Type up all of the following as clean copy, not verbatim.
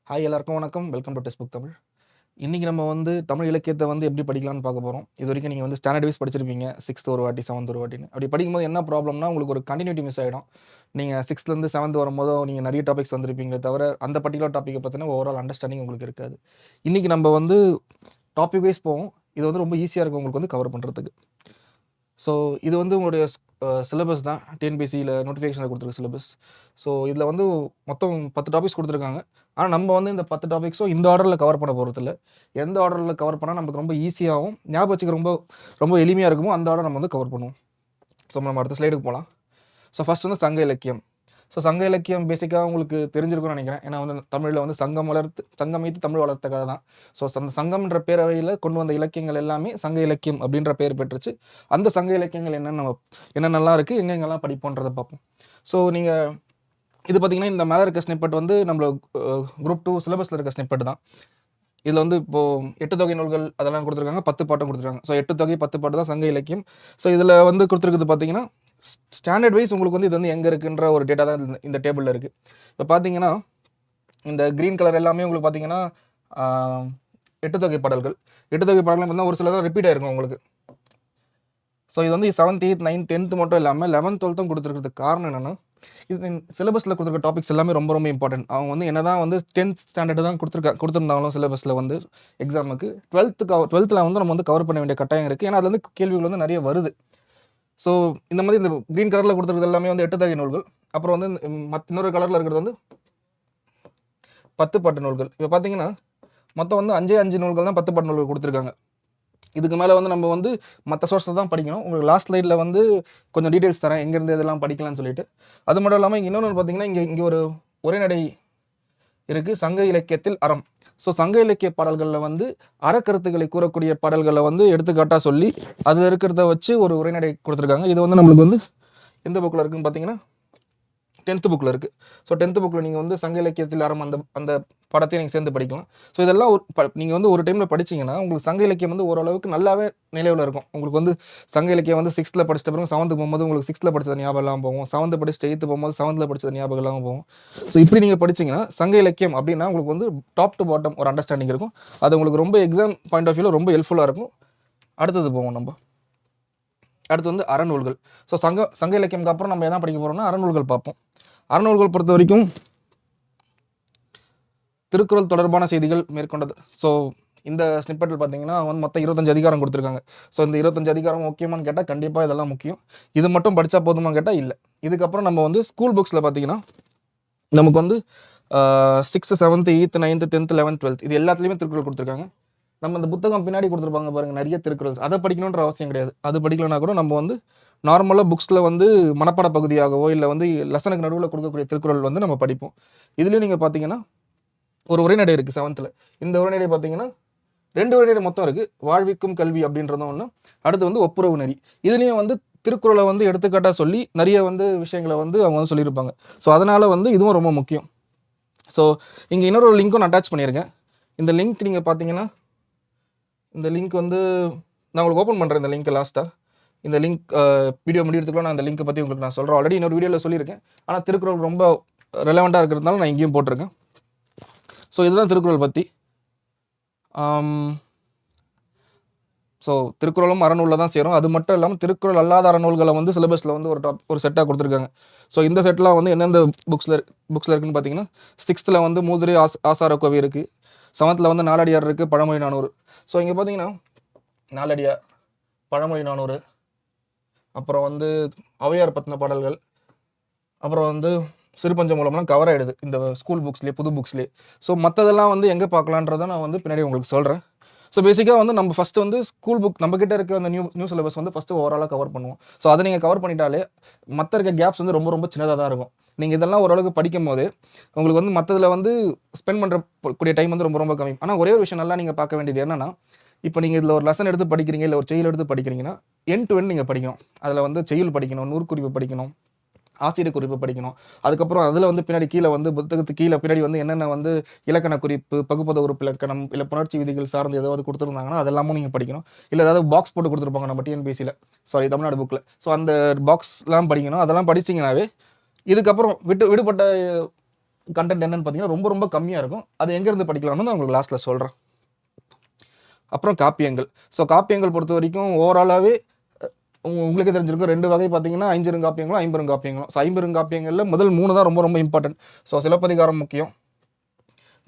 Hi எல்லாருக்கும் வணக்கம். Welcome to text book Tamil. இன்றைக்கி நம்ம வந்து தமிழ் இலக்கியத்தை வந்து எப்படி படிக்கலாம்னு பார்க்க போகிறோம். இது வரைக்கும் நீங்கள் வந்து ஸ்டாண்டர்ட் வைஸ் படிச்சிருப்பீங்க, 6th ஒரு வாட்டி 7th ஒரு வாட்டின்னு. அப்படி படிக்கும்போது என்ன ப்ராப்ளம்னா உங்களுக்கு ஒரு கண்டினியூட்டி மிஸ் ஆகிடும். நீங்கள் 6th 7th வரும்போதோ நீங்கள் நிறைய டாபிக்ஸ் வந்திருப்பீங்களே தவிர அந்த பர்டிகுலர் டாப்பிக்கை பற்றின ஓவரால் அண்டர்ஸ்டாண்டிங் உங்களுக்கு இருக்காது. இன்றைக்கி நம்ம வந்து டாபிக் வைஸ் போவோம். இது வந்து ரொம்ப ஈஸியாக இருக்கும் உங்களுக்கு வந்து கவர் பண்ணுறதுக்கு. ஸோ இது வந்து உங்களுடைய சிலபஸ் தான். டிஎன்பிஎஸ்சியில் நோட்டிஃபிகேஷனில் கொடுத்துருக்க சிலபஸ். ஸோ இதில் வந்து மொத்தம் 10 டாபிக்ஸ் கொடுத்துருக்காங்க. ஆனால் நம்ம வந்து இந்த 10 டாபிக்ஸும் இந்த ஆர்டரில் கவர் பண்ண போகிறதில்ல. எந்த ஆர்டரில் கவர் பண்ணால் நமக்கு ரொம்ப ஈஸியாகவும் ஞாபகம் வச்சுக்க ரொம்ப ரொம்ப எளிமையாக இருக்குமோ அந்த ஆர்டர் நம்ம வந்து கவர் பண்ணுவோம். ஸோ நம்ம அடுத்த ஸ்லைடுக்கு போகலாம். ஸோ ஃபஸ்ட் வந்து சங்க இலக்கியம். ஸோ சங்க இலக்கியம் பேசிக்காக உங்களுக்கு தெரிஞ்சிருக்கும்னு நினைக்கிறேன். ஏன்னா வந்து தமிழில் வந்து சங்கம் வைத்து தமிழ் வளர்த்த கதை தான். ஸோ அந்த சங்கம்ன்ற பேரவையில் கொண்டு வந்த இலக்கியங்கள் எல்லாமே சங்க இலக்கியம் அப்படின்ற பேர் பெற்றுச்சு. அந்த சங்க இலக்கியங்கள் என்னென்னலாம் இருக்குது, எங்கெங்கெல்லாம் படிப்போன்றதை பார்ப்போம். ஸோ நீங்கள் இது பார்த்தீங்கன்னா இந்த மேலே இருக்க ஸ்னிப்பெட் வந்து நம்மளோட குரூப் 2 சிலபஸில் இருக்க ஸ்னிப்பெட் தான். இதில் வந்து இப்போது 8 தொகை நூல்கள் அதெல்லாம் கொடுத்துருக்காங்க, 10 பாட்டும் கொடுத்துருக்காங்க. ஸோ 8 தொகை 10 பாட்டு தான் சங்க இலக்கியம். ஸோ இதில் வந்து கொடுத்துருக்குது பார்த்தீங்கன்னா ஸ்டாண்டர்ட் வைஸ் உங்களுக்கு வந்து இது வந்து எங்கே இருக்குன்ற ஒரு டேட்டா தான் இந்த டேபிளில் இருக்குது. இப்போ பார்த்தீங்கன்னா இந்த க்ரீன் கலர் எல்லாமே உங்களுக்கு பார்த்தீங்கன்னா 8 தொகை பாடல்கள். 8 தொகை பாடல்கள் பார்த்தீங்கன்னா ஒரு சில தான் ரிப்பீட் ஆகிருக்கும் உங்களுக்கு. ஸோ இது வந்து 7th 8th 9th 10th மட்டும் இல்லாமல் 11th 12th கொடுத்துருக்கிறதுக்கு காரணம் என்னென்னா, இது சிலபஸில் கொடுத்துருக்க டாபிக்ஸ் எல்லாமே ரொம்ப ரொம்ப இம்பார்ட்டன்ட். அவங்க வந்து என்ன தான் வந்து 10th ஸ்டாண்டர்டு தான் கொடுத்துருந்தாலும் சிலபஸில் வந்து எக்ஸாமுக்கு 12th வந்து நம்ம வந்து கவர் பண்ண வேண்டிய கட்டாயம் இருக்குது. ஏன்னா அது வந்து கேள்விகள் வந்து நிறைய வருது. ஸோ இந்த மாதிரி இந்த க்ரீன் கலரில் கொடுத்துருக்கிறது எல்லாமே வந்து 8 தொகை நூல்கள். அப்புறம் வந்து இன்னொரு கலரில் இருக்கிறது வந்து 10 பாட்டு நூல்கள். இப்போ பார்த்தீங்கன்னா மொத்தம் வந்து 5 நூல்கள் தான் 10 பாட்டு நூல்கள் கொடுத்துருக்காங்க. இதுக்கு மேலே வந்து நம்ம வந்து மற்ற சோர்ஸை தான் படிக்கணும். உங்களுக்கு லாஸ்ட் ஸ்லைடில் வந்து கொஞ்சம் டீட்டெயில்ஸ் தரேன் எங்கேருந்து இதெல்லாம் படிக்கலாம்னு சொல்லிட்டு. அது மட்டும் இல்லாமல் இன்னொன்று பார்த்தீங்கன்னா இங்கே ஒரு உரைநடை இருக்குது, சங்க இலக்கியத்தில் அறம். ஸோ சங்க இலக்கிய பாடல்களில் வந்து அறக்கருத்துக்களை கூறக்கூடிய பாடல்களை வந்து எடுத்துக்காட்டாக சொல்லி அது இருக்கிறத வச்சு ஒரு உரைநடை கொடுத்துருக்காங்க. இது வந்து நம்மளுக்கு வந்து எந்த புக்கில் இருக்குதுன்னு பார்த்தீங்கன்னா 10th புக்கில் இருக்குது. ஸோ 10th புக்கில் நீங்கள் வந்து சங்க இலக்கியத்தில் அறம் அந்த படத்தையும் நீங்கள் சேர்ந்து படிக்கலாம். ஸோ இதெல்லாம் நீங்கள் வந்து ஒரு டைமில் படிச்சிங்கன்னா உங்களுக்கு சங்க இலக்கியம் வந்து ஓரளவுக்கு நல்லாவே நினைவில் இருக்கும். உங்களுக்கு வந்து சங்க இலக்கியம் வந்து 6th படிச்சிட்ட பிறகு 7th போகும்போது உங்களுக்கு 6th படித்தது ஞாபகம் எல்லாம் போகும். 7th படிச்சுட்டு 8th போகும்போது 7th படித்தது ஞாபகம் எல்லாம் போகும். ஸோ இப்படி நீங்கள் படிச்சிங்கன்னா சங்க இலக்கியம் அப்படின்னா உங்களுக்கு வந்து டாப் டு பாட்டம் ஒரு அண்டர்ஸ்டாண்டிங் இருக்கும். அது உங்களுக்கு ரொம்ப எக்ஸாம் பாயிண்ட் ஆஃப் வியூவில் ரொம்ப ஹெல்ப்ஃபுல்லாக இருக்கும். அடுத்தது போவோம் நம்ம. அடுத்து வந்து அறநூல்கள். ஸோ சங்க இலக்கியம்க்கு அப்புறம் நம்ம என்ன படிக்க போகிறோம்னா அறநூல்கள் பார்ப்போம். அறநூல்கள் பொறுத்த வரைக்கும் திருக்குறள் தொடர்பான செய்திகள் மேற்கொண்டது. ஸோ இந்த ஸ்னிப்பெட்டில் பார்த்தீங்கன்னா வந்து மொத்தம் 25 அதிகாரம் கொடுத்துருக்காங்க. ஸோ இந்த 25 அதிகாரம் முக்கியமானு கேட்டால் கண்டிப்பாக இதெல்லாம் முக்கியம். இது மட்டும் படித்தா போதுமான்னு கேட்டால் இல்லை. இதுக்கப்புறம் நம்ம வந்து ஸ்கூல் புக்ஸில் பார்த்தீங்கன்னா நமக்கு வந்து 6th 7th 8th 9th 10th 11th 12th இது எல்லாத்துலேயுமே திருக்குறள் கொடுத்துருக்காங்க. நம்ம இந்த புத்தகம் பின்னாடி கொடுத்துருப்பாங்க பாருங்கள் நிறைய திருக்குறள். அதை படிக்கணுன்ற அவசியம் கிடையாது. அது படிக்கலனா கூட நம்ம வந்து நார்மலாக புக்ஸில் வந்து மனப்பாட பகுதியாகவோ இல்லை வந்து லெசனுக்கு நடுவில் கொடுக்கக்கூடிய திருக்குறள் வந்து நம்ம படிப்போம். இதுலேயும் நீங்கள் பார்த்தீங்கன்னா ஒரு உரைநடை இருக்குது 7th. இந்த உரைநடை பார்த்தீங்கன்னா 2 உரைநடை மொத்தம் இருக்குது. வாழ்விக்கும் கல்வி அப்படின்றதும் ஒன்று, அடுத்து வந்து ஒப்புரவு நெறி. இதுலேயும் வந்து திருக்குறளை வந்து எடுத்துக்காட்டாக சொல்லி நிறைய வந்து விஷயங்களை வந்து அவங்க வந்து சொல்லியிருப்பாங்க. ஸோ அதனால் வந்து இதுவும் ரொம்ப முக்கியம். ஸோ இங்கே இன்னொரு லிங்க்கும் நான் அட்டாச் பண்ணியிருக்கேன். இந்த லிங்க் நீங்கள் பார்த்தீங்கன்னா இந்த லிங்க் வந்து நான் உங்களுக்கு ஓப்பன் பண்ணுறேன். இந்த லிங்க் லாஸ்ட்டாக இந்த லிங்க் வீடியோ முடிகிறதுக்குள்ள நான் இந்த லிங்க்கை பற்றி உங்களுக்கு நான் சொல்கிறேன். ஆல்ரெடி இன்னொரு வீடியோவில் சொல்லியிருக்கேன். ஆனால் திருக்குறள் ரொம்ப ரெலவெண்ட்டாக இருக்கிறதுனால நான் இங்கேயும் போட்டிருக்கேன். ஸோ இதுதான் திருக்குறள் பற்றி. ஸோ திருக்குறளும் அறநூலில் தான் சேரும். அது மட்டும் இல்லாமல் திருக்குறள் அல்லாத அறநூல்களை வந்து சிலபஸில் வந்து ஒரு செட்டாக கொடுத்துருக்காங்க. ஸோ இந்த செட்லாம் வந்து எந்தெந்த புக்ஸில் இருக்குதுன்னு பார்த்தீங்கன்னா 6th வந்து மூதுரை ஆசாரக்கோவை இருக்குது. 7th வந்து நாலடியார் இருக்குது, பழமொழி 400. ஸோ இங்கே பார்த்தீங்கன்னா நாலடியார், பழமொழி 400, அப்புறம் வந்து ஔவையார் பற்றின பாடல்கள், அப்புறம் வந்து சிறுபஞ்ச மூலம்லாம் கவர் ஆகிடுது இந்த ஸ்கூல் புக்ஸ்லேயே புது புக்ஸ்லேயே. ஸோ மற்றதெல்லாம் வந்து எங்கே பார்க்கலான்றதை நான் வந்து பின்னாடி உங்களுக்கு சொல்கிறேன். ஸோ பேசிக்காக வந்து நம்ம ஃபஸ்ட்டு வந்து ஸ்கூல் புக் நம்மக்கிட்ட இருக்க அந்த நியூ சிலபஸ் வந்து ஃபஸ்ட்டு ஓவராலாக கவர் பண்ணுவோம். ஸோ அதை நீங்கள் கவர் பண்ணிட்டாலே மற்ற இருக்க கேப்ஸ் வந்து ரொம்ப ரொம்ப சின்னதாக தான் இருக்கும். நீங்கள் இதெல்லாம் ஓரளவுக்கு படிக்கும் போது உங்களுக்கு வந்து மற்றதில் வந்து ஸ்பெண்ட் பண்ணுறக்கூடிய டைம் வந்து ரொம்ப ரொம்ப கம்மி. ஆனால் ஒரே ஒரு விஷயம் நல்லா நீங்கள் பார்க்க வேண்டியது என்னென்னா, இப்போ நீங்கள் இதில் ஒரு லெசன் எடுத்து படிக்கிறீங்க, இல்லை ஒரு செய்யுள் எடுத்து படிக்கிறீங்கன்னா எண்ட் டு எண்ட் நீங்கள் படிக்கணும். அதில் வந்து செய்யுள் படிக்கணும், நூற்குறிப்பு படிக்கணும், ஆசிரியர் குறிப்பு படிக்கணும். அதுக்கப்புறம் அதில் வந்து பின்னாடி கீழே வந்து புத்தகத்துக்கு கீழே பின்னாடி வந்து என்னென்ன வந்து இலக்கண குறிப்பு, பகுப்பத உறுப்பு இலக்கணம், இல்லை புணர்ச்சி விதிகள் சார்ந்து ஏதாவது கொடுத்துருந்தாங்கன்னா அதெல்லாமும் நீங்கள் படிக்கணும். இல்லை ஏதாவது பாக்ஸ் போட்டு கொடுத்துருப்பாங்க நம்ம டிஎன்பிஎஸ்சியில், தமிழ்நாடு புக்கில். ஸோ அந்த பாக்ஸ்லாம் படிக்கணும். அதெல்லாம் படிச்சிங்கனாவே இதுக்கப்புறம் விடுபட்ட கண்டென்ட் என்னன்னு பார்த்தீங்கன்னா ரொம்ப ரொம்ப கம்மியாக இருக்கும். அது எங்கேருந்து படிக்கலாம்னு நான் உங்களுக்கு லாஸ்ட்டில் சொல்கிறேன். அப்புறம் காப்பியங்கள். ஸோ காப்பியங்கள் பொறுத்த வரைக்கும் ஓவராலாகவே உங்களுக்கே தெரிஞ்சிருக்கும் 2 வகை பார்த்தீங்கன்னா ஐஞ்சிறுங்காப்பியங்களும் ஐம்பெருங்காப்பியங்களும். ஸோ ஐம்பெருங்காப்பியங்களில் முதல் 3 தான் ரொம்ப ரொம்ப இம்பார்ட்டன்ட். ஸோ சிலப்பதிகாரம் முக்கியம்,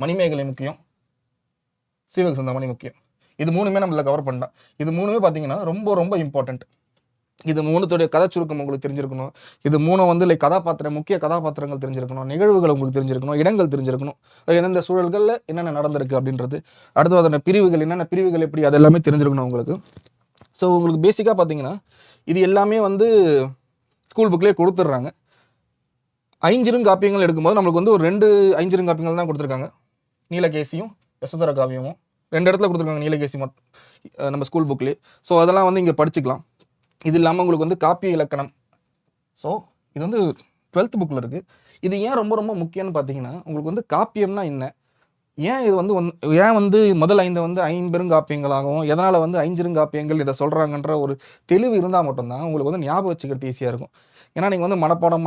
மணிமேகலை முக்கியம், சீவக சிந்தாமணி முக்கியம். இது 3மே நம்மள கவர் பண்ணலாம். இது 3மே பார்த்தீங்கன்னா ரொம்ப ரொம்ப இம்பார்ட்டன்ட். இது 3த்துடைய கதை சுருக்கம் உங்களுக்கு தெரிஞ்சிருக்கணும். இது 3 வந்து முக்கிய கதாபாத்திரங்கள் தெரிஞ்சிருக்கணும், நிகழ்வுகள் உங்களுக்கு தெரிஞ்சிருக்கணும், இடங்கள் தெரிஞ்சிருக்கணும், எந்தெந்த சூழல்களில் என்னென்ன நடந்திருக்கு அப்படின்றது. அடுத்து அதோட பிரிவுகள் என்னென்ன பிரிவுகள் எப்படி அது எல்லாமே தெரிஞ்சிருக்கணும் உங்களுக்கு. ஸோ உங்களுக்கு பேசிக்காக பார்த்தீங்கன்னா இது எல்லாமே வந்து ஸ்கூல் புக்லேயே கொடுத்துட்றாங்க. ஐஞ்சிறுங்காப்பியங்கள் எடுக்கும்போது நம்மளுக்கு வந்து ஒரு 2 ஐஞ்சிறுங்காப்பியங்கள் தான் கொடுத்துருக்காங்க. நீலகேசியும் யசோதர காவியமும் 2 இடத்துல கொடுத்துருக்காங்க. நீலகேசி மட்டும் நம்ம ஸ்கூல் புக்லேயே. ஸோ அதெல்லாம் வந்து இங்கே படிச்சுக்கலாம். இது இல்லாமல் உங்களுக்கு வந்து காப்பிய இலக்கணம். ஸோ இது வந்து 12th புக்கில் இருக்குது. இது ஏன் ரொம்ப ரொம்ப முக்கியம்னு பார்த்தீங்கன்னா உங்களுக்கு வந்து காப்பியம்னா என்ன, ஏன் இது வந்து ஏன் வந்து முதல் 5 வந்து ஐம்பெருங்காப்பியங்களாகவும் எதனால் வந்து ஐஞ்சிறுங்காப்பியங்கள் இதை சொல்கிறாங்கன்ற ஒரு தெளிவு இருந்தால் மட்டும்தான் உங்களுக்கு வந்து ஞாபகம் வச்சுக்கிறது ஈஸியாக இருக்கும். ஏன்னா நீங்கள் வந்து மனப்பாடம்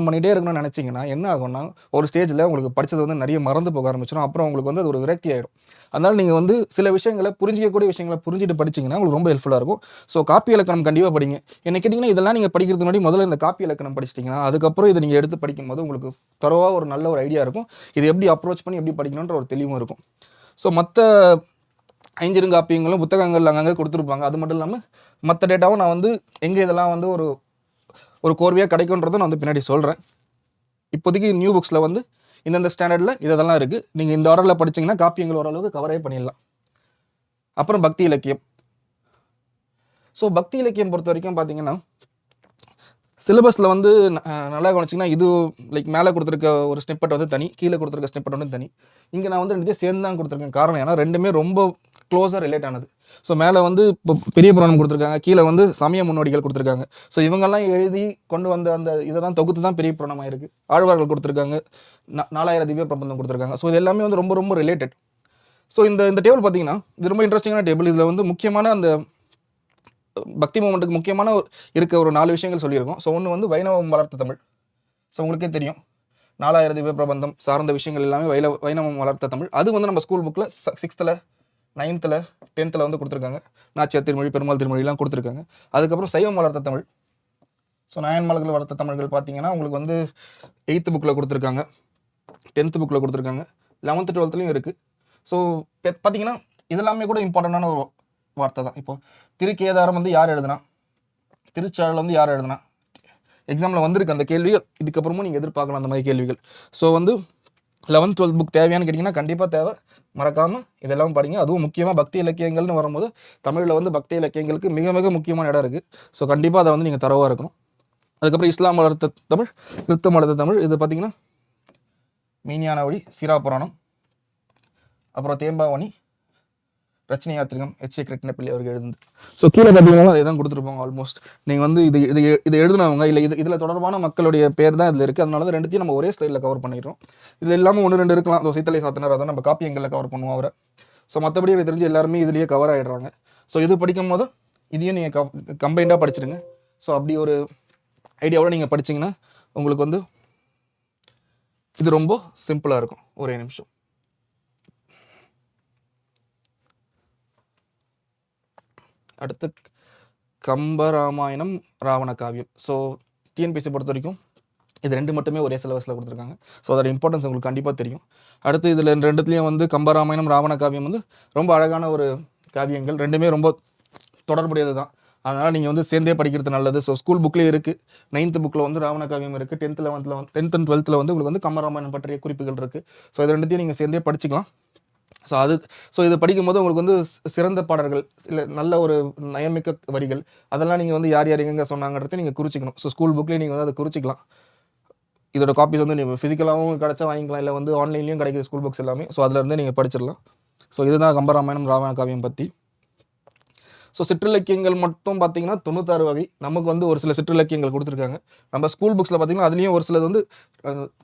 பண்ணிகிட்டே இருக்கணும்னு நினச்சிங்கன்னா என்ன ஆகும்னா ஒரு ஸ்டேஜில் உங்களுக்கு படித்தது வந்து நிறைய மறந்து போக ஆரம்பிச்சிடும். அப்புறம் உங்களுக்கு வந்து அது ஒரு விரக்தி ஆகிடும். அதனால் நீங்கள் வந்து சில விஷயங்களை புரிஞ்சிக்கக்கூடிய விஷயங்களை புரிஞ்சுட்டு படிச்சிங்கன்னா உங்களுக்கு ரொம்ப ஹெல்ப்ஃபுல்லாக இருக்கும். ஸோ காப்பி இலக்கணம் கண்டிப்பாக படிங்க. என்ன கேட்டிங்கன்னா இதெல்லாம் நீங்கள் படிக்கிறதுக்கு முன்னாடி முதல்ல இந்த காப்பி இலக்கணம் படிச்சிட்டிங்கன்னா அதுக்கப்புறம் இதை நீங்கள் எடுத்து படிக்கும்போது உங்களுக்கு தரவாக ஒரு நல்ல ஒரு ஐடியா இருக்கும். இது எப்படி அப்ரோச் பண்ணி எப்படி படிக்கணுன்ற ஒரு தெளிவும் இருக்கும். ஸோ மற்ற ஐஞ்சிறுங்காப்பியங்களும் புத்தகங்கள் அங்கங்கே கொடுத்துருப்பாங்க. அது மட்டும் இல்லாமல் மற்ற டேட்டாவும் நான் வந்து எங்கே இதெல்லாம் வந்து ஒரு கோர்வையாக கிடைக்குன்றதை நான் வந்து பின்னாடி சொல்கிறேன். இப்போதைக்கு நியூ புக்ஸில் வந்து இந்தந்த ஸ்டாண்டர்டில் இதெல்லாம் இருக்குது. நீங்கள் இந்த ஆர்டரில் படிச்சிங்கன்னா காப்பியங்கள் ஓரளவுக்கு கவரே பண்ணிடலாம். அப்புறம் பக்தி இலக்கியம். ஸோ பக்தி இலக்கியம் பொறுத்த வரைக்கும் பார்த்தீங்கன்னா சிலபஸில் வந்து நல்லா கவனிச்சிங்கன்னா இது மேலே கொடுத்துருக்க ஒரு ஸ்னிப்பட் வந்து தனி, கீழே கொடுத்துருக்க ஸ்னிப்பட் வந்து தனி. இங்கே நான் வந்து 2 சேர்ந்து தான் கொடுத்துருக்கேன். காரணம் ஏன்னா 2மே ரொம்ப க்ளோஸாக ரிலேட் ஆனது. ஸோ மேலே வந்து இப்போ பெரிய புராணம் கொடுத்துருக்காங்க, கீழே வந்து சமய முன்னோடிகள் கொடுத்துருக்காங்க. ஸோ இவங்கெல்லாம் எழுதி கொண்டு வந்த அந்த இதை தான் தொகுத்து தான் பெரிய புராணம் ஆயிருக்கு. ஆழ்வார்கள் கொடுத்துருக்காங்க, 4000 திவ்ய பிரபந்தம் கொடுத்துருக்காங்க. ஸோ இது எல்லாமே வந்து ரொம்ப ரொம்ப ரிலேட்டட். ஸோ இந்த டேபிள் பார்த்தீங்கன்னா இது ரொம்ப இன்ட்ரெஸ்டிங்கான டேபிள். இதில் வந்து முக்கியமான அந்த பக்தி மூமெண்ட்டுக்கு முக்கியமான இருக்க ஒரு 4 விஷயங்கள் சொல்லியிருக்கோம். ஸோ ஒன்று வந்து வைணவம் வளர்த்த தமிழ். ஸோ உங்களுக்கே தெரியும் 4000 திவ்ய பிரபந்தம் சார்ந்த விஷயங்கள் எல்லாமே வைணவம் வளர்த்த தமிழ். அது வந்து நம்ம ஸ்கூல் புக்கில் 6th 9th 10th வந்து கொடுத்துருக்காங்க. நாச்சியார் திருமொழி, பெருமாள் திருமொழிலாம் கொடுத்துருக்காங்க. அதுக்கப்புறம் சைவம் வளர்த்த தமிழ். ஸோ நாயன்மார்கள் வளர்த்த தமிழ்கள் பார்த்தீங்கன்னா உங்களுக்கு வந்து 8th புக்கில் கொடுத்துருக்காங்க, 10th புக்கில் கொடுத்துருக்காங்க, 11th 12thலையும் இருக்குது. ஸோ பார்த்தீங்கன்னா இதெல்லாமே கூட இம்பார்ட்டண்டான ஒரு வார்த்தை தான். இப்போது திருக்கேதாரம் வந்து யார் எழுதுனா, திருச்சாழல் வந்து யார் எழுதுனா, எக்ஸாமில் வந்திருக்கு அந்த கேள்வி. இதுக்கப்புறமும் நீங்கள் எதிர்பார்க்கலாம் அந்த மாதிரி கேள்விகள். ஸோ வந்து 11th 12th புக் தேவையானு கேட்டிங்கன்னா கண்டிப்பாக தேவை. மறக்காமல் இதெல்லாம் படிங்க. அதுவும் முக்கியமாக பக்தி இலக்கியங்கள்னு வரும்போது தமிழில் வந்து பக்தி இலக்கியங்களுக்கு மிக மிக முக்கியமான இடம் இருக்குது. ஸோ கண்டிப்பாக அதை வந்து நீங்கள் தரவாக இருக்கணும். அதுக்கப்புறம் இஸ்லாம் வளர்த்த தமிழ், கிறிஸ்தவம் வளர்த்த தமிழ். இது பார்த்தீங்கன்னா மீனியான வழி, சீரா புராணம், அப்புறம் தேம்பாவணி, ரச்சனை யாத்திரிகம், H.A. கிருட்டிணப்பிள்ளை அவர்கள் எழுதுந்து. ஸோ கீழே பார்த்தீங்கன்னா அதை தான் கொடுத்துருப்பாங்க ஆல்மோஸ்ட். நீங்கள் வந்து இது எழுதுனவங்க இல்லை இதில் தொடர்பான மக்களுடைய பேர் தான் இதில் இருக்குது. அதனால தான் 2த்தையும் நம்ம ஒரே ஸ்லைடில் கவர் பண்ணிடுறோம். இது இல்லாமல் 1 2 இருக்கலாம். சீத்தலை சாத்தனார் அதை நம்ம காப்பியங்களில் கவர் பண்ணுவோம் அவரை. ஸோ மற்றபடி எனக்கு தெரிஞ்சு எல்லாருமே இதுலேயே கவர் ஆகிடுறாங்க. ஸோ இது படிக்கும் போது இதையும் நீங்கள் கம்பைண்டாக படிச்சிடுங்க. ஸோ அப்படி ஒரு ஐடியாவோட நீங்கள் படிச்சிங்கன்னா உங்களுக்கு வந்து இது ரொம்ப சிம்பிளாக இருக்கும். ஒரே நிமிஷம். அடுத்து கம்பராமாயணம், ராவண காவியம். ஸோ டிஎன்பிஎஸ்சி பொறுத்த வரைக்கும் இது 2 மட்டுமே ஒரே சிலபஸில் கொடுத்துருக்காங்க. ஸோ அதோட இம்பார்ட்டன்ஸ் உங்களுக்கு கண்டிப்பாக தெரியும். அடுத்து இதில் 2த்துலேயும் வந்து கம்பராமாயணம், ராவண காவியம் வந்து ரொம்ப அழகான ஒரு காவியங்கள். 2மே ரொம்ப தொடர்புடையது தான். அதனால் நீங்கள் வந்து சேர்ந்தே படிக்கிறது நல்லது. ஸோ ஸ்கூல் புக்லேயே இருக்குது. 9th புக்கில் வந்து ராவண காவியம் இருக்குது. 10th 11th and 12th வந்து உங்களுக்கு வந்து கம்பராமாயணம் பற்றிய குறிப்புகள் இருக்குது. ஸோ இது 2த்தையும் நீங்கள் சேர்ந்தே படிச்சுக்கலாம். ஸோ இது படிக்கும்போது உங்களுக்கு வந்து சிறந்த பாடல்கள் இல்லை நல்ல ஒரு நயமிக்க வரிகள் அதெல்லாம் நீங்கள் வந்து யார் எங்கே சொன்னாங்கிறத நீங்கள் குறிச்சிக்கணும். ஸோ ஸ்கூல் புக்லேயே நீங்கள் வந்து அதை குறிச்சிக்கலாம். இதோட காப்பீஸ் வந்து நீங்கள் ஃபிசிக்கலாகவும் கிடச்சா வாங்கிக்கலாம், இல்லை வந்து ஆன்லைன்லேயும் கிடைக்கிது ஸ்கூல் புக்ஸ் எல்லாமே. ஸோ அதிலேருந்து நீங்கள் படிச்சிடலாம். ஸோ இதுதான் கம்பராமாயணம், ராவண காவியம் பற்றி. ஸோ சிற்றிலக்கியங்கள் மட்டும் பார்த்தீங்கன்னா 96 வகை. நமக்கு வந்து ஒரு சில சிற்றிலக்கியங்கள் கொடுத்துருக்காங்க. நம்ம ஸ்கூல் புக்ஸில் பார்த்தீங்கன்னா அதுலேயும் ஒரு சிலது வந்து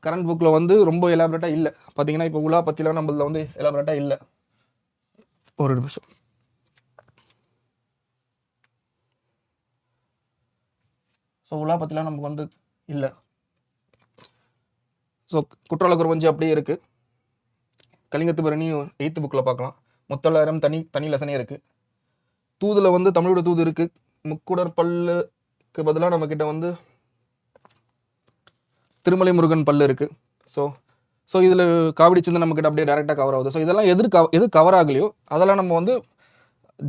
கரண்ட் புக்கில் வந்து ரொம்ப எலாபரேட்டாக இல்லை. பார்த்தீங்கன்னா இப்போ உலா பற்றிலாம் நம்மள வந்து எலாபரேட்டாக இல்லை. ஒரு நிமிஷம். ஸோ உலா பற்றிலாம் நமக்கு வந்து இல்லை. ஸோ குற்றால குறவஞ்சி அப்படியே இருக்குது. கலிங்கத்து பரணி 8th புக்கில் பார்க்கலாம். முத்தொள்ளாயிரம் தனி லெசனே இருக்குது. தூதில் வந்து தமிழோட தூது இருக்குது. முக்குடர் பல்லுக்கு பதிலாக நம்மக்கிட்ட வந்து திருமலை முருகன் பல்லு இருக்குது. ஸோ இதில் காவடி சிந்து நம்மக்கிட்ட அப்படியே டேரெக்டாக கவர் ஆகுது. ஸோ இதெல்லாம் எது கவர் ஆகலையோ அதெல்லாம் நம்ம வந்து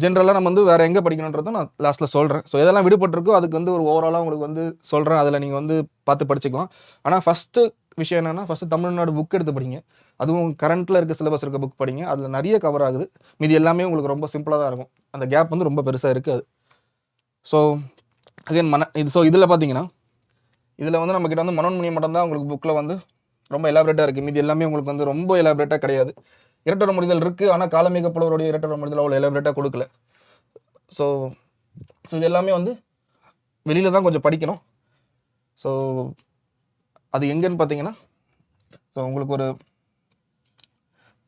ஜென்ரலாக நம்ம வந்து வேறு எங்கே படிக்கணுன்றதை நான் லாஸ்ட்டில் சொல்கிறேன். ஸோ எதெல்லாம் விடுபட்டிருக்கோ அதுக்கு வந்து ஒரு ஓவராலாக உங்களுக்கு வந்து சொல்கிறேன். அதில் நீங்கள் வந்து பார்த்து படிச்சுக்கலாம். ஆனால் ஃபஸ்ட்டு விஷயம் என்னென்னா, ஃபஸ்ட்டு தமிழ்நாடு புக் எடுத்து படிங்க. அதுவும் கரண்ட்டில் இருக்க சிலபஸ் இருக்க புக் படிங்க. அதில் நிறைய கவர் ஆகுது. மீதி எல்லாமே உங்களுக்கு ரொம்ப சிம்பிளாக தான் இருக்கும். அந்த கேப் வந்து ரொம்ப பெருசாக இருக்காது. ஸோ அகைன் இதில் பார்த்தீங்கன்னா, இதில் வந்து நம்மக்கிட்ட வந்து மனோன்மணியம் மட்டும்தான் உங்களுக்கு புக்கில் வந்து ரொம்ப எலாபரேட்டாக இருக்குது. மீதி எல்லாமே உங்களுக்கு வந்து ரொம்ப எலாபரேட்டாக கிடையாது. இரட்டர முடிதல் இருக்குது, ஆனால் காலமிக புலவருடைய இரட்டர முடிதல் அவ்வளோ எலாபரேட்டாக கொடுக்கல. ஸோ இது எல்லாமே வந்து வெளியில் தான் கொஞ்சம் படிக்கணும். ஸோ அது எங்கேன்னு பார்த்தீங்கன்னா, ஸோ உங்களுக்கு ஒரு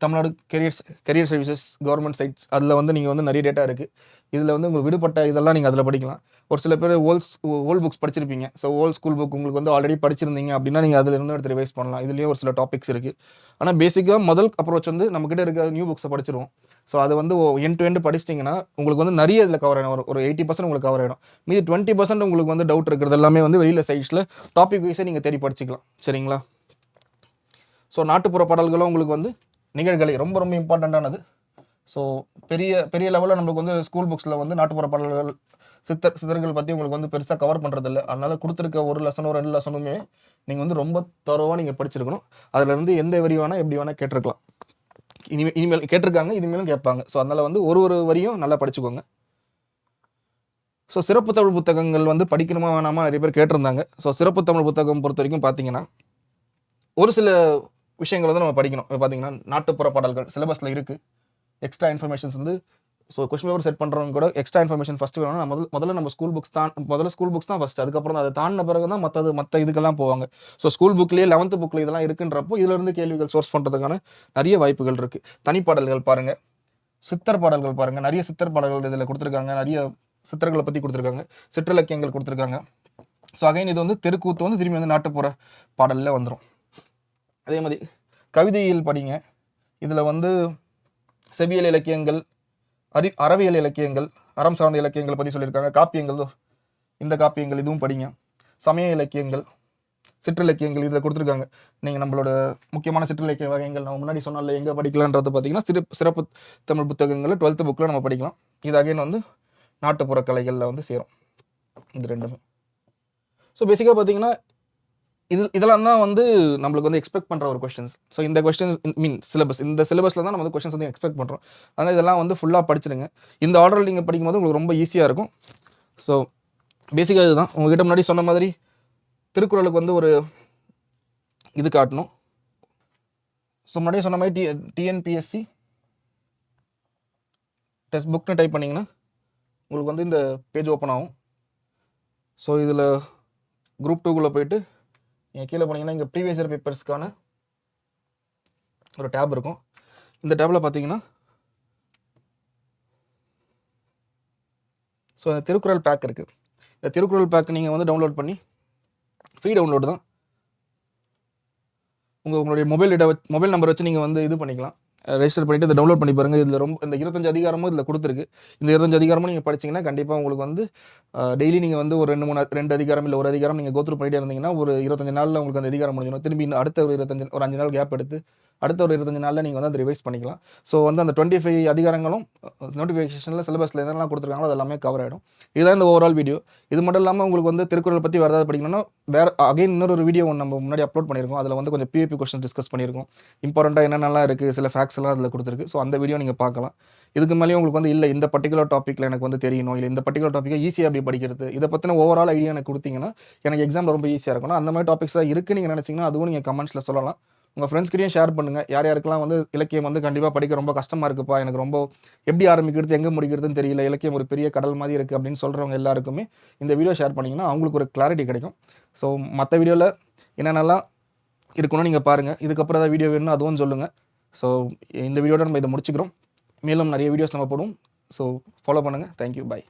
Tamil Nadu career services government sites அதில் வந்து நீங்கள் வந்து நிறைய டேட்டா இருக்குது. இதில் வந்து உங்களுக்கு விடுபட்ட இதெல்லாம் நீங்கள் அதில் படிக்கலாம். ஒரு சில பேர் ஓல்ட் புக்ஸ் படிச்சிருப்பீங்க. ஸோ ஓல்ட் ஸ்கூல் புக் உங்களுக்கு வந்து ஆல்ரெடி படிச்சிருந்தீங்க அப்படின்னா நீங்கள் அதில் இருந்து எடுத்து ரிவைஸ் பண்ணலாம். இதுலேயும் ஒரு சில டாபிக்ஸ் இருக்குது. ஆனால் பேசிக்காக முதல் அப்ரோச் வந்து நம்மக்கிட்ட இருக்க நியூ புக்ஸை படிச்சிருவோம். ஸோ அது வந்து எண்ட் டு எண்ட் படிச்சிட்டிங்கன்னா உங்களுக்கு வந்து நிறைய இதில் கவர் ஆகிடும். ஒரு 80% உங்களுக்கு கவர் ஆகிடும். மீதி 20% உங்களுக்கு வந்து டவுட் இருக்கிறது எல்லாமே வந்து வெளியில் சைட்ஸில் டாபிக் வைஸை நீங்கள் தேடி படிச்சிக்கலாம். சரிங்களா? ஸோ நாட்டுப்புற பாடல்களும் உங்களுக்கு வந்து நிகழ்கலை ரொம்ப ரொம்ப இம்பார்ட்டண்ட்டானது. ஸோ பெரிய லெவலில் நம்மளுக்கு வந்து ஸ்கூல் புக்ஸில் வந்து நாட்டுப்புற பாடல்கள் சித்தர்கள் பற்றி உங்களுக்கு வந்து பெருசாக கவர் பண்ணுறதில்ல. அதனால் கொடுத்துருக்க ஒரு லெசனோ 2 லெசனுமே நீங்கள் வந்து ரொம்ப தரோவாக நீங்கள் படிச்சிருக்கணும். அதிலேருந்து எந்த வரி வேணால் எப்படி வேணால் கேட்டிருக்கலாம். இனிமேல் கேட்டிருக்காங்க, இனிமேலும் கேட்பாங்க. ஸோ அதனால் வந்து ஒரு வரியும் நல்லா படிச்சுக்கோங்க. ஸோ சிறப்பு தமிழ் புத்தகங்கள் வந்து படிக்கணுமா வேணாமா நிறைய பேர் கேட்டிருந்தாங்க. ஸோ சிறப்பு தமிழ் புத்தகம் பொறுத்த வரைக்கும் பார்த்தீங்கன்னா ஒரு சில விஷயங்கள் வந்து நம்ம படிக்கணும். இப்போ பார்த்தீங்கன்னா நாட்டுப்புற பாடல்கள் சிலபஸில் இருக்குது. எக்ஸ்ட்ரா இன்ஃபர்மேஷன்ஸ் வந்து ஸோ கொஸ்டின் பேப்பர் செட் பண்ணுறவங்க கூட எக்ஸ்ட்ரா இன்ஃபர்மேஷன் ஃபஸ்ட்டு வேணும்னா முதல்ல நம்ம ஸ்கூல் புக்ஸ் தான் ஃபஸ்ட்டு. அதுக்கப்புறம் அதை தாண்டின பிறகு தான் மற்ற இதுக்கெல்லாம் போவாங்க. ஸோ ஸ்கூல் புக்லேயே 11th புக்கில் இதெல்லாம் இருக்குன்றப்போ இதிலிருந்து கேள்விகள் சோர்ஸ் பண்ணுறதுக்கான நிறைய வாய்ப்புகள் இருக்குது. தனிப்பாடல்கள் பாருங்கள், சித்தர் பாடல்கள் பாருங்கள். நிறைய சித்தர் பாடல்கள் இதில் கொடுத்துருக்காங்க. நிறைய சித்தர்களை பற்றி கொடுத்துருக்காங்க, சிற்றிலக்கியங்கள் கொடுத்துருக்காங்க. ஸோ அகைன் இது வந்து தெருக்கூத்து வந்து திரும்பி வந்து நாட்டுப்புற பாடலில் வந்துடும். அதே மாதிரி கவிதையில் படிங்க. இதில் வந்து செவியல் இலக்கியங்கள், அறவியல் இலக்கியங்கள், அறம் சார்ந்த இலக்கியங்களை பற்றி சொல்லியிருக்காங்க. காப்பியங்கள், இந்த காப்பியங்கள் இதுவும் படிங்க. சமய இலக்கியங்கள், சிற்றிலக்கியங்கள் இதில் கொடுத்துருக்காங்க. நீங்கள் நம்மளோட முக்கியமான சிற்றிலக்கிய வகைகள் நம்ம முன்னாடி சொன்னால எங்கே படிக்கலான்றது பார்த்தீங்கன்னா சிறப்பு தமிழ் புத்தகங்கள் 12th புக்கில் நம்ம படிக்கலாம். இது அகைன் வந்து நாட்டுப்புற கலைகளில் வந்து சேரும். இது ரெண்டுமே. ஸோ பேசிக்காக பார்த்தீங்கன்னா இதெல்லாம் தான் வந்து நம்மளுக்கு வந்து எக்ஸ்பெக்ட் பண்ணுற ஒரு கொஸ்டின்ஸ். ஸோ இந்த கொஸ்டின்ஸ் இந்த சிலபஸில் தான் நம்ம வந்து கொஸ்டின்ஸ் வந்து எக்ஸ்பெக்ட் பண்ணுறோம். அதனால் இதெல்லாம் வந்து ஃபுல்லாக படிச்சிடுங்க. இந்த ஆர்டரில் நீங்கள் படிக்கும்போது உங்களுக்கு ரொம்ப ஈஸியாக இருக்கும். ஸோ பேசிக்காக இதுதான். உங்கள்கிட்ட முன்னாடி சொன்ன மாதிரி திருக்குறளுக்கு வந்து ஒரு இது காட்டணும். ஸோ முன்னாடியே சொன்ன மாதிரி டிஎன்பிஎஸ்சி டெஸ்ட் புக்னு டைப் பண்ணிங்கன்னா உங்களுக்கு வந்து இந்த பேஜ் ஓப்பன் ஆகும். ஸோ இதில் குரூப் 2குள்ளே போயிட்டு நீங்கள் கீழே போனீங்கன்னா இங்கே ப்ரீவியஸ் இயர் பேப்பர்ஸ்க்கான ஒரு டேப் இருக்கும். இந்த டேப்பில் பார்த்தீங்கன்னா ஸோ இந்த திருக்குறள் பேக் இருக்குது. இந்த திருக்குறள் பேக் நீங்கள் வந்து டவுன்லோட் பண்ணி ஃப்ரீ டவுன்லோடு தான். உங்களுடைய மொபைல் நம்பர் வச்சு நீங்கள் வந்து இது பண்ணிக்கலாம், ரெஜிஸ்டர் பண்ணிவிட்டு இதை டவுன்லோட் பண்ணி பாருங்கள். இதில் இந்த 25 அதிகாரமும் இதில் கொடுத்துருக்கு. இந்த 25 அதிகாரமும் நீங்கள் படிச்சிங்கன்னா கண்டிப்பாக உங்களுக்கு வந்து டெய்லி நீங்கள் வந்து ஒரு 2 அதிகாரம் இல்லை ஒரு அதிகாரம் நீங்கள் கோத்ரூ பண்ணிகிட்டே இருந்தீங்கன்னா ஒரு 25 நாளில் உங்களுக்கு அந்த அதிகாரம் முடிஞ்சிடும். திரும்பி அடுத்த ஒரு 5 நாள் கேப் எடுத்து அடுத்த ஒரு 25 நாளில் நீங்கள் வந்து அதை ரிவைஸ் பண்ணிக்கலாம். ஸோ வந்து அந்த 25 அதிகாரங்களும் நோட்டிஃபிகேஷனில் சிலபஸில் எதெல்லாம் கொடுத்துருக்காங்களோ அது எல்லாமே கவர் ஆகிடும். இதுதான் இந்த ஓவரால் வீடியோ. இது மட்டும் இல்லாமல் உங்களுக்கு வந்து திருக்குறள் பற்றி வேறு ஏதாவது படிக்கணும்னா அகைன் இன்னொரு வீடியோ நம்ம முன்னாடி அப்லோட் பண்ணியிருக்கோம். அதில் வந்து கொஞ்சம் PAP கொஸ்டின்ஸ் டிஸ்கஸ் பண்ணியிருக்கோம். இம்பார்ட்டண்ட்டாக என்னென்னலாம் இருக்குது, சில ஃபேக்ட்ஸ் எல்லாம் அதில் கொடுத்துருக்கு. ஸோ அந்த வீடியோ நீங்கள் பார்க்கலாம். இதுக்கு மேலேயும் உங்களுக்கு வந்து இல்லை இந்த பர்டிகுலர் டாப்பிக்கில் எனக்கு வந்து தெரியணும், இல்லை இந்த பர்டிகுலர் டாப்பிக்கை ஈஸியாக எப்படி படிக்கிறது, இதை பற்றின ஓவரால் ஐடியா எனக்கு கொடுத்தீங்கன்னா எனக்கு எக்ஸாம் ரொம்ப ஈஸியாக இருக்கணும். அந்த மாதிரி டாபிக்ஸ் தான் இருக்குது நீங்கள் நினச்சிங்கன்னா அதுவும் நீங்கள் கமெண்ட்ஸில் சொல்லலாம். உங்கள் ஃப்ரெண்ட்ஸ்கிட்டையும் ஷேர் பண்ணுங்கள். யாருக்கெல்லாம் வந்து இலக்கியம் வந்து கண்டிப்பாக படிக்க ரொம்ப கஷ்டமாக இருக்குப்பா, எனக்கு ரொம்ப எப்படி ஆரம்பிக்கிறது எங்கே முடிக்கிறதுன்னு தெரியல, இலக்கியம் ஒரு பெரிய கடல் மாதிரி இருக்குது அப்படின்னு சொல்கிறவங்க எல்லாருக்குமே இந்த வீடியோ ஷேர் பண்ணிங்கன்னா அவங்களுக்கு ஒரு கிளாரிட்டி கிடைக்கும். ஸோ மற்ற வீடியோவில் என்னென்னலாம் இருக்கணும் நீங்கள் பாருங்கள். இதுக்கப்புறம் ஏதாவது வீடியோ வேணும்னா அதுவும் சொல்லுங்கள். ஸோ இந்த வீடியோட நம்ம இதை முடிச்சுக்கிறோம். மேலும் நிறைய வீடியோஸ் நம்ம போடுவோம். ஸோ ஃபாலோ பண்ணுங்கள். Thank you, by.